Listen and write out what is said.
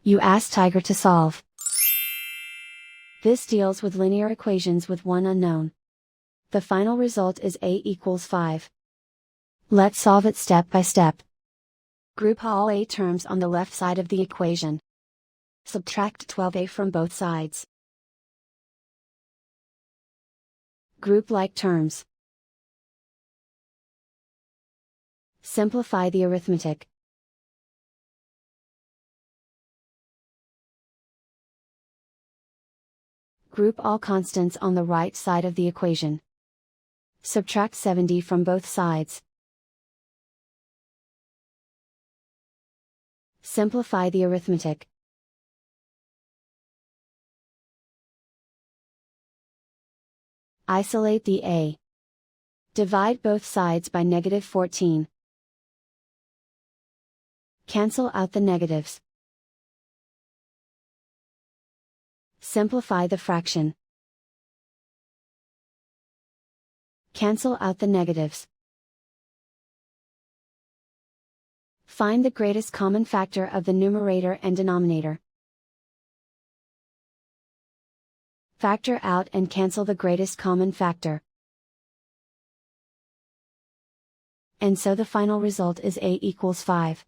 You ask Tiger to solve. This deals with linear equations with one unknown. The final result is A equals 5. Let's solve it step by step. Group all A terms on the left side of the equation. Subtract 12A from both sides. Group like terms. Simplify the arithmetic. Group all constants on the right side of the equation. Subtract 70 from both sides. Simplify the arithmetic. Isolate the A. Divide both sides by -14. Cancel out the negatives. Simplify the fraction. Cancel out the negatives. Find the greatest common factor of the numerator and denominator. Factor out and cancel the greatest common factor. And so the final result is A equals 5.